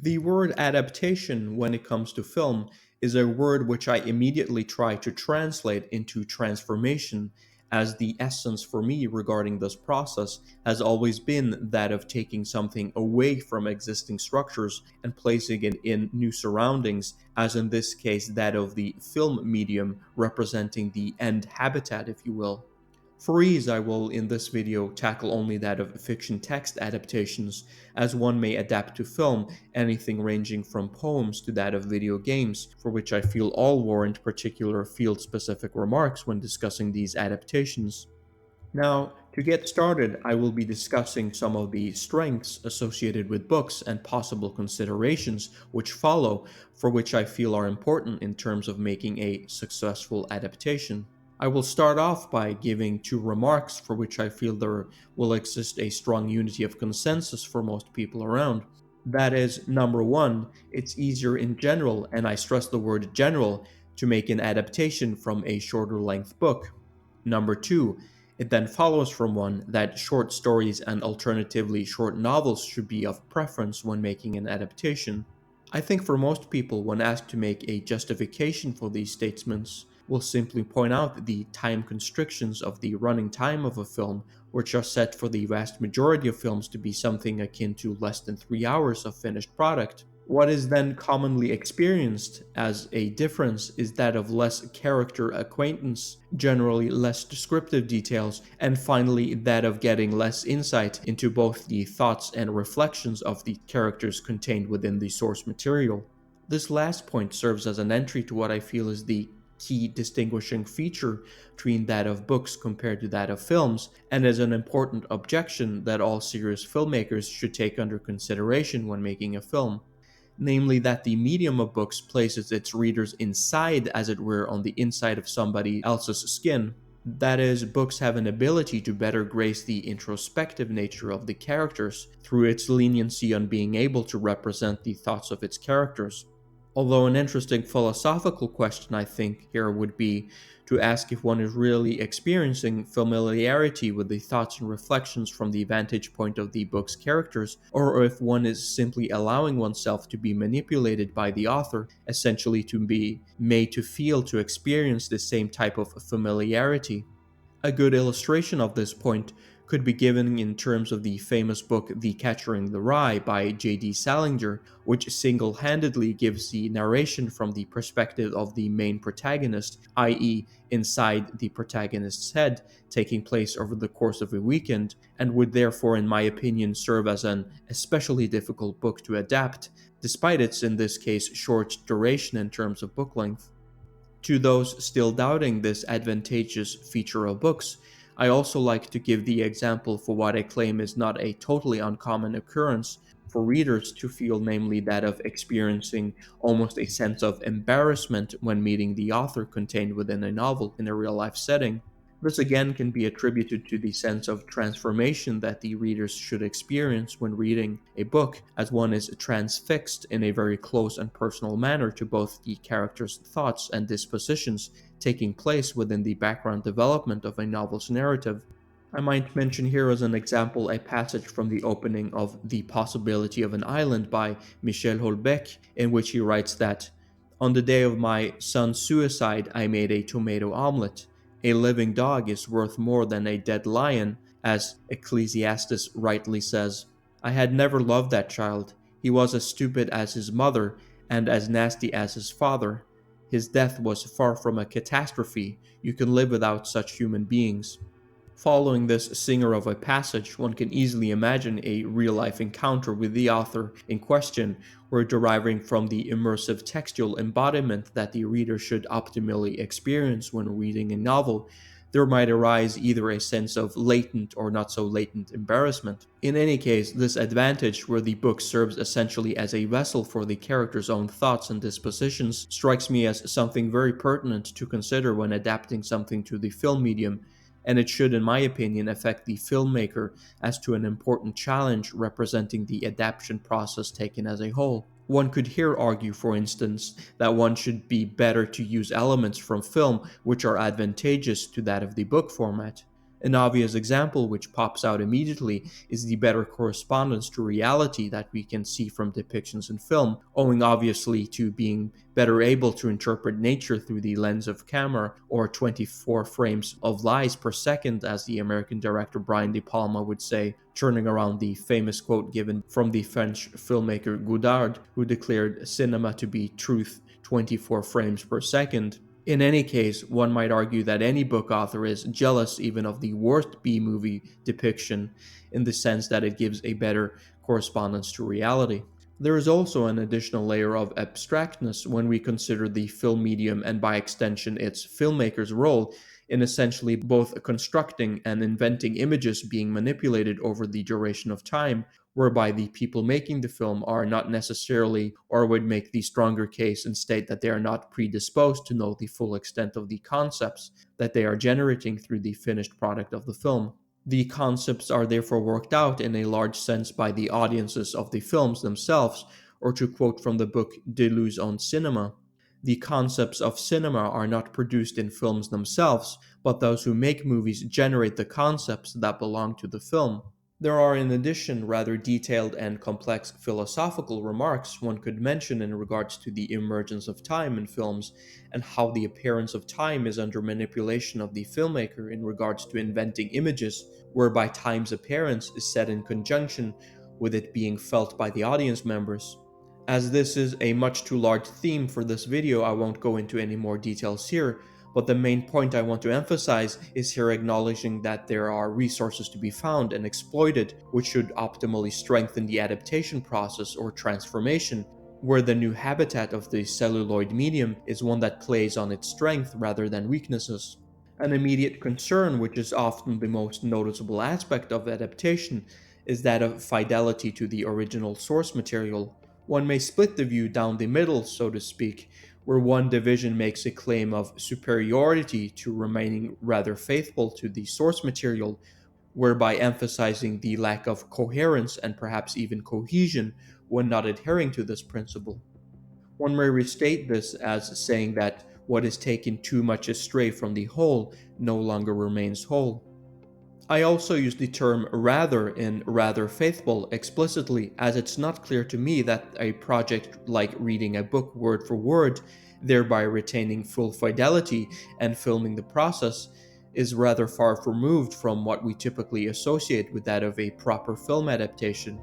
The word adaptation, when it comes to film, is a word which I immediately try to translate into transformation, as the essence for me regarding this process has always been that of taking something away from existing structures and placing it in new surroundings, as in this case, that of the film medium representing the end habitat, if you will. For ease, I will in this video tackle only that of fiction text adaptations, as one may adapt to film anything ranging from poems to that of video games, for which I feel all warrant particular field-specific remarks when discussing these adaptations. Now, to get started, I will be discussing some of the strengths associated with books and possible considerations which follow, for which I feel are important in terms of making a successful adaptation. I will start off by giving two remarks for which I feel there will exist a strong unity of consensus for most people around. That is, number one, it's easier in general, and I stress the word general, to make an adaptation from a shorter length book. Number two, it then follows from one that short stories and alternatively short novels should be of preference when making an adaptation. I think for most people, when asked to make a justification for these statements, will simply point out the time constrictions of the running time of a film, which are set for the vast majority of films to be something akin to less than 3 hours of finished product. What is then commonly experienced as a difference is that of less character acquaintance, generally less descriptive details, and finally that of getting less insight into both the thoughts and reflections of the characters contained within the source material. This last point serves as an entry to what I feel is the key distinguishing feature between that of books compared to that of films, and as an important objection that all serious filmmakers should take under consideration when making a film. Namely, that the medium of books places its readers inside, as it were, on the inside of somebody else's skin. That is, books have an ability to better grace the introspective nature of the characters through its leniency on being able to represent the thoughts of its characters. Although an interesting philosophical question, I think, here would be to ask if one is really experiencing familiarity with the thoughts and reflections from the vantage point of the book's characters, or if one is simply allowing oneself to be manipulated by the author, essentially to be made to feel to experience the same type of familiarity. A good illustration of this point could be given in terms of the famous book The Catcher in the Rye by J.D. Salinger, which single-handedly gives the narration from the perspective of the main protagonist, i.e., inside the protagonist's head, taking place over the course of a weekend, and would therefore, in my opinion, serve as an especially difficult book to adapt, despite its, in this case, short duration in terms of book length. To those still doubting this advantageous feature of books, I also like to give the example for what I claim is not a totally uncommon occurrence for readers to feel, namely that of experiencing almost a sense of embarrassment when meeting the author contained within a novel in a real-life setting. This again can be attributed to the sense of transformation that the readers should experience when reading a book, as one is transfixed in a very close and personal manner to both the characters' thoughts and dispositions taking place within the background development of a novel's narrative. I might mention here as an example a passage from the opening of The Possibility of an Island by Michel Houellebecq, in which he writes that, "On the day of my son's suicide, I made a tomato omelet. A living dog is worth more than a dead lion, as Ecclesiastes rightly says. I had never loved that child. He was as stupid as his mother, and as nasty as his father. His death was far from a catastrophe. You can live without such human beings." Following this singer of a passage, one can easily imagine a real-life encounter with the author in question, where deriving from the immersive textual embodiment that the reader should optimally experience when reading a novel, there might arise either a sense of latent or not so latent embarrassment. In any case, this advantage, where the book serves essentially as a vessel for the character's own thoughts and dispositions, strikes me as something very pertinent to consider when adapting something to the film medium, and it should, in my opinion, affect the filmmaker as to an important challenge representing the adaptation process taken as a whole. One could here argue, for instance, that one should be better to use elements from film which are advantageous to that of the book format. An obvious example which pops out immediately is the better correspondence to reality that we can see from depictions in film, owing obviously to being better able to interpret nature through the lens of camera, or 24 frames of lies per second, as the American director Brian De Palma would say, turning around the famous quote given from the French filmmaker Godard, who declared cinema to be truth 24 frames per second. In any case, one might argue that any book author is jealous even of the worst B-movie depiction, in the sense that it gives a better correspondence to reality. There is also an additional layer of abstractness when we consider the film medium and by extension its filmmaker's role in essentially both constructing and inventing images being manipulated over the duration of time, whereby the people making the film are not necessarily, or would make the stronger case and state that they are not predisposed to know the full extent of the concepts that they are generating through the finished product of the film. The concepts are therefore worked out in a large sense by the audiences of the films themselves, or to quote from the book Deleuze on cinema, the concepts of cinema are not produced in films themselves, but those who make movies generate the concepts that belong to the film. There are in addition rather detailed and complex philosophical remarks one could mention in regards to the emergence of time in films and how the appearance of time is under manipulation of the filmmaker in regards to inventing images, whereby time's appearance is set in conjunction with it being felt by the audience members. As this is a much too large theme for this video, I won't go into any more details here, but the main point I want to emphasize is here acknowledging that there are resources to be found and exploited which should optimally strengthen the adaptation process or transformation, where the new habitat of the celluloid medium is one that plays on its strength rather than weaknesses. An immediate concern, which is often the most noticeable aspect of adaptation, is that of fidelity to the original source material. One may split the view down the middle, so to speak, where one division makes a claim of superiority to remaining rather faithful to the source material, whereby emphasizing the lack of coherence and perhaps even cohesion when not adhering to this principle. One may restate this as saying that what is taken too much astray from the whole no longer remains whole. I also use the term rather in rather faithful explicitly, as it's not clear to me that a project like reading a book word for word, thereby retaining full fidelity and filming the process, is rather far removed from what we typically associate with that of a proper film adaptation.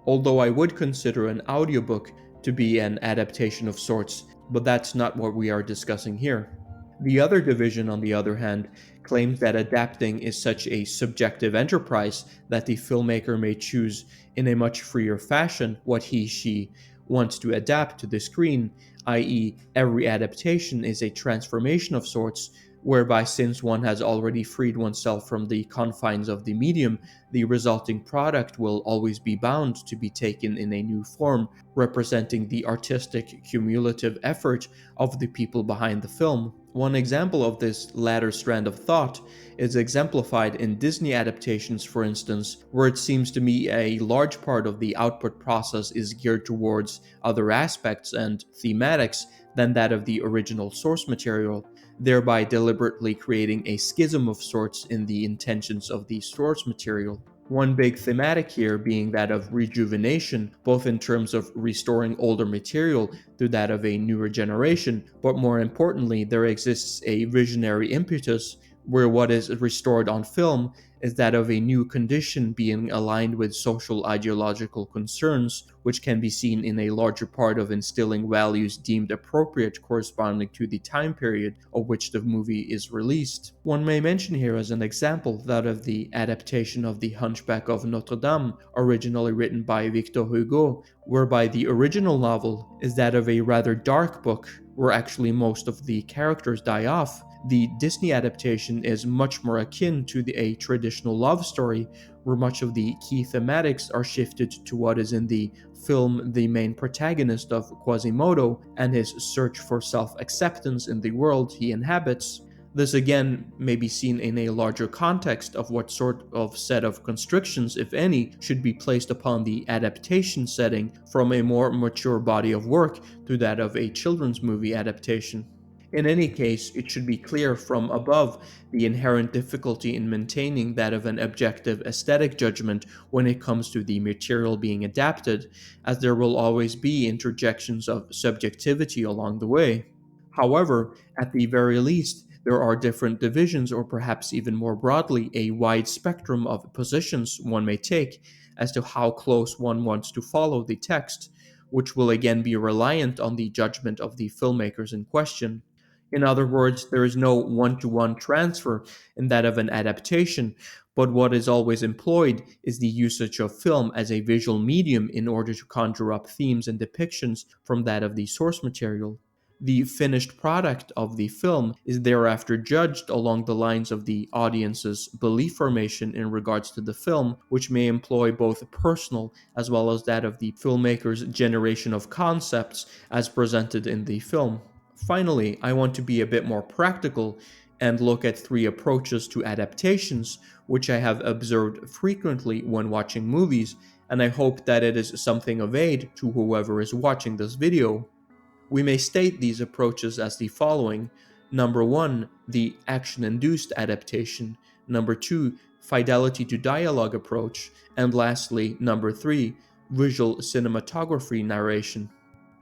Although I would consider an audiobook to be an adaptation of sorts, but that's not what we are discussing here. The other division, on the other hand, claims that adapting is such a subjective enterprise that the filmmaker may choose in a much freer fashion what he/she wants to adapt to the screen, i.e., every adaptation is a transformation of sorts, whereby since one has already freed oneself from the confines of the medium, the resulting product will always be bound to be taken in a new form, representing the artistic cumulative effort of the people behind the film. One example of this latter strand of thought is exemplified in Disney adaptations, for instance, where it seems to me a large part of the output process is geared towards other aspects and thematics than that of the original source material, thereby deliberately creating a schism of sorts in the intentions of the source material. One big thematic here being that of rejuvenation, both in terms of restoring older material to that of a newer generation, but more importantly, there exists a visionary impetus where what is restored on film is that of a new condition being aligned with social ideological concerns, which can be seen in a larger part of instilling values deemed appropriate corresponding to the time period of which the movie is released. One may mention here as an example that of the adaptation of The Hunchback of Notre Dame, originally written by Victor Hugo, whereby the original novel is that of a rather dark book where actually most of the characters die off. The Disney adaptation is much more akin to a traditional love story, where much of the key thematics are shifted to what is in the film the main protagonist of Quasimodo and his search for self-acceptance in the world he inhabits. This again may be seen in a larger context of what sort of set of constrictions, if any, should be placed upon the adaptation setting from a more mature body of work to that of a children's movie adaptation. In any case, it should be clear from above the inherent difficulty in maintaining that of an objective aesthetic judgment when it comes to the material being adapted, as there will always be interjections of subjectivity along the way. However, at the very least, there are different divisions, or perhaps even more broadly, a wide spectrum of positions one may take as to how close one wants to follow the text, which will again be reliant on the judgment of the filmmakers in question. In other words, there is no one to one transfer in that of an adaptation, but what is always employed is the usage of film as a visual medium in order to conjure up themes and depictions from that of the source material. The finished product of the film is thereafter judged along the lines of the audience's belief formation in regards to the film, which may employ both personal as well as that of the filmmaker's generation of concepts as presented in the film. Finally, I want to be a bit more practical and look at three approaches to adaptations, which I have observed frequently when watching movies, and I hope that it is something of aid to whoever is watching this video. We may state these approaches as the following. Number one, the action induced adaptation. Number two, fidelity to dialogue approach. And lastly, number three, visual cinematography narration.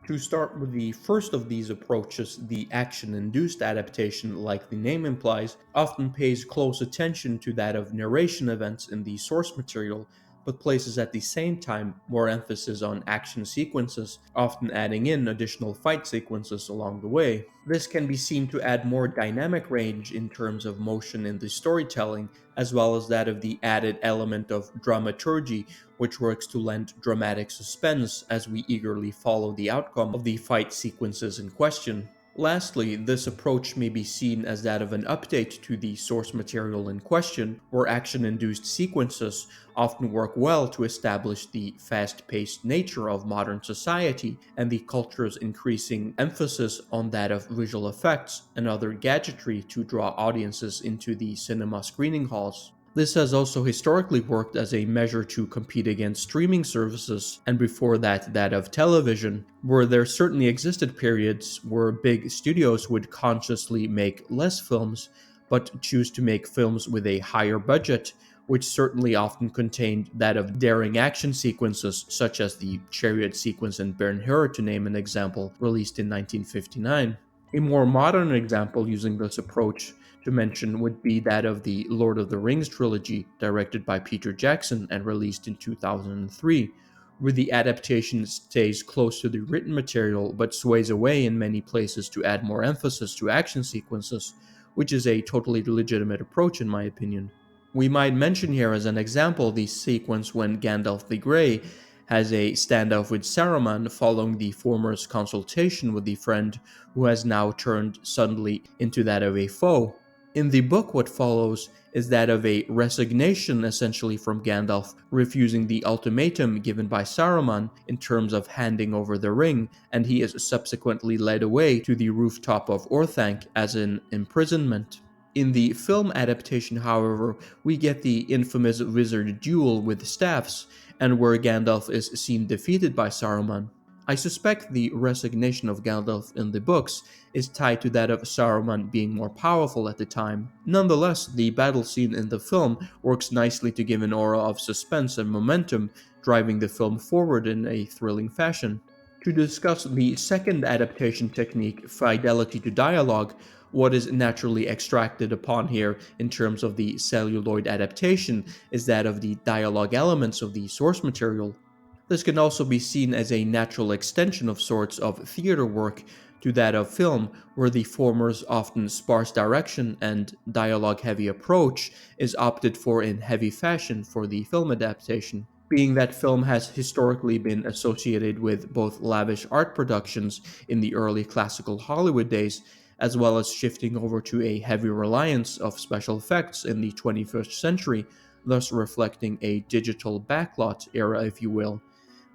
To start with the first of these approaches, the action induced adaptation, like the name implies, often pays close attention to that of narration events in the source material, but places at the same time more emphasis on action sequences, often adding in additional fight sequences along the way. This can be seen to add more dynamic range in terms of motion in the storytelling, as well as that of the added element of dramaturgy, which works to lend dramatic suspense as we eagerly follow the outcome of the fight sequences in question. Lastly, this approach may be seen as that of an update to the source material in question, where action-induced sequences often work well to establish the fast-paced nature of modern society and the culture's increasing emphasis on that of visual effects and other gadgetry to draw audiences into the cinema screening halls. This has also historically worked as a measure to compete against streaming services, and before that, that of television, where there certainly existed periods where big studios would consciously make less films, but choose to make films with a higher budget, which certainly often contained that of daring action sequences, such as the chariot sequence in Ben-Hur, to name an example, released in 1959. A more modern example using this approach to mention would be that of the Lord of the Rings trilogy, directed by Peter Jackson and released in 2003, where the adaptation stays close to the written material but sways away in many places to add more emphasis to action sequences, which is a totally legitimate approach in my opinion. We might mention here as an example the sequence when Gandalf the Grey has a standoff with Saruman following the former's consultation with the friend who has now turned suddenly into that of a foe. In the book, what follows is that of a resignation essentially from Gandalf, refusing the ultimatum given by Saruman in terms of handing over the ring, and he is subsequently led away to the rooftop of Orthanc as an imprisonment. In the film adaptation, however, we get the infamous wizard duel with staffs, and where Gandalf is seen defeated by Saruman. I suspect the resignation of Gandalf in the books is tied to that of Saruman being more powerful at the time. Nonetheless, the battle scene in the film works nicely to give an aura of suspense and momentum, driving the film forward in a thrilling fashion. To discuss the second adaptation technique, fidelity to dialogue, what is naturally extracted upon here in terms of the celluloid adaptation is that of the dialogue elements of the source material. This can also be seen as a natural extension of sorts of theater work to that of film, where the former's often sparse direction and dialogue-heavy approach is opted for in heavy fashion for the film adaptation. Being that film has historically been associated with both lavish art productions in the early classical Hollywood days, as well as shifting over to a heavy reliance of special effects in the 21st century, thus reflecting a digital backlot era, if you will.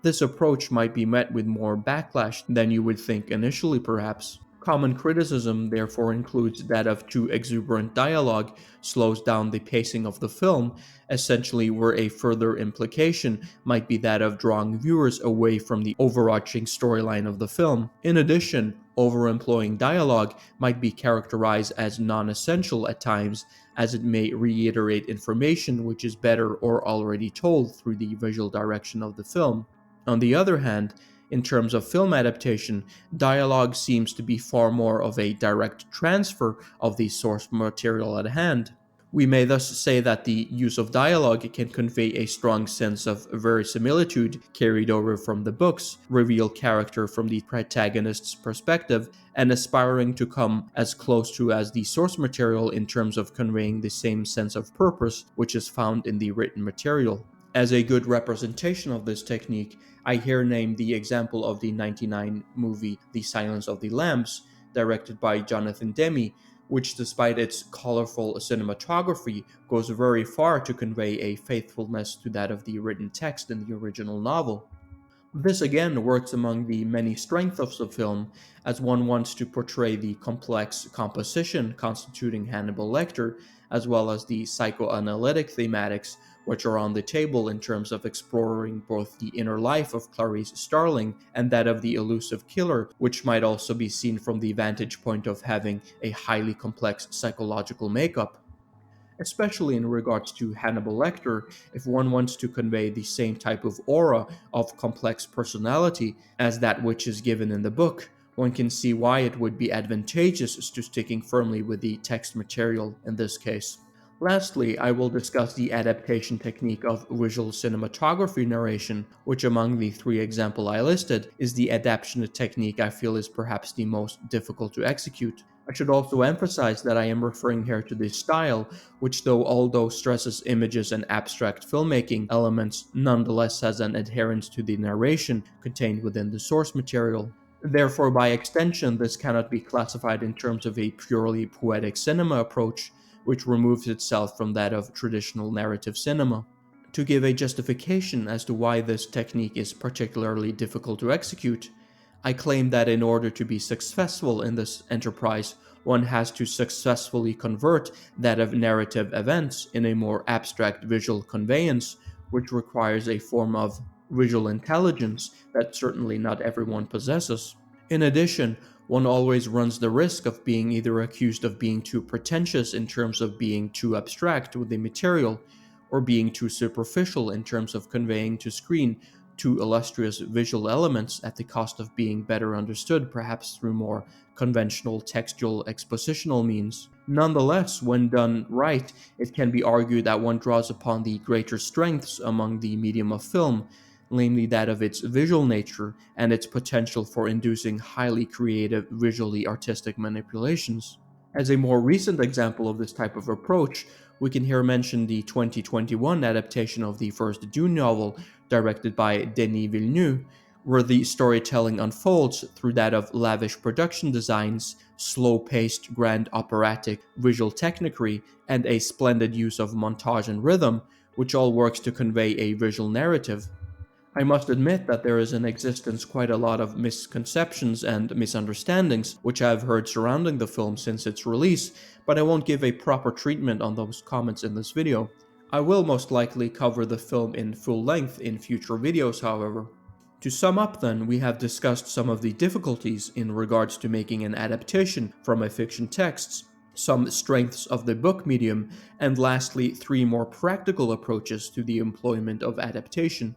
This approach might be met with more backlash than you would think initially, perhaps. Common criticism therefore includes that of too exuberant dialogue slows down the pacing of the film, essentially where a further implication might be that of drawing viewers away from the overarching storyline of the film. In addition, Overemploying dialogue might be characterized as non-essential at times, as it may reiterate information which is better or already told through the visual direction of the film. On the other hand, in terms of film adaptation, dialogue seems to be far more of a direct transfer of the source material at hand. We may thus say that the use of dialogue can convey a strong sense of verisimilitude carried over from the books, reveal character from the protagonist's perspective, and aspiring to come as close to as the source material in terms of conveying the same sense of purpose which is found in the written material. As a good representation of this technique, I here name the example of the 1999 movie The Silence of the Lambs, directed by Jonathan Demme, which despite its colorful cinematography goes very far to convey a faithfulness to that of the written text in the original novel. This again works among the many strengths of the film, as one wants to portray the complex composition constituting Hannibal Lecter, as well as the psychoanalytic thematics which are on the table in terms of exploring both the inner life of Clarice Starling and that of the elusive killer, which might also be seen from the vantage point of having a highly complex psychological makeup. Especially in regards to Hannibal Lecter, if one wants to convey the same type of aura of complex personality as that which is given in the book, one can see why it would be advantageous to sticking firmly with the text material in this case. Lastly, I will discuss the adaptation technique of visual cinematography narration, which among the three examples I listed is the adaptation technique I feel is perhaps the most difficult to execute. I should also emphasize that I am referring here to this style, which although stresses images and abstract filmmaking elements, nonetheless has an adherence to the narration contained within the source material. Therefore, by extension, this cannot be classified in terms of a purely poetic cinema approach, which removes itself from that of traditional narrative cinema. To give a justification as to why this technique is particularly difficult to execute, I claim that in order to be successful in this enterprise, one has to successfully convert that of narrative events in a more abstract visual conveyance, which requires a form of visual intelligence that certainly not everyone possesses. In addition, one always runs the risk of being either accused of being too pretentious in terms of being too abstract with the material, or being too superficial in terms of conveying to screen too illustrious visual elements at the cost of being better understood perhaps through more conventional textual expositional means. Nonetheless, when done right, it can be argued that one draws upon the greater strengths among the medium of film, namely that of its visual nature and its potential for inducing highly creative, visually artistic manipulations. As a more recent example of this type of approach, we can here mention the 2021 adaptation of the first Dune novel, directed by Denis Villeneuve, where the storytelling unfolds through that of lavish production designs, slow-paced grand operatic visual techniquery, and a splendid use of montage and rhythm, which all works to convey a visual narrative. I must admit that there is in existence quite a lot of misconceptions and misunderstandings which I have heard surrounding the film since its release, but I won't give a proper treatment on those comments in this video. I will most likely cover the film in full length in future videos, however. To sum up then, we have discussed some of the difficulties in regards to making an adaptation from a fiction text, some strengths of the book medium, and lastly, three more practical approaches to the employment of adaptation.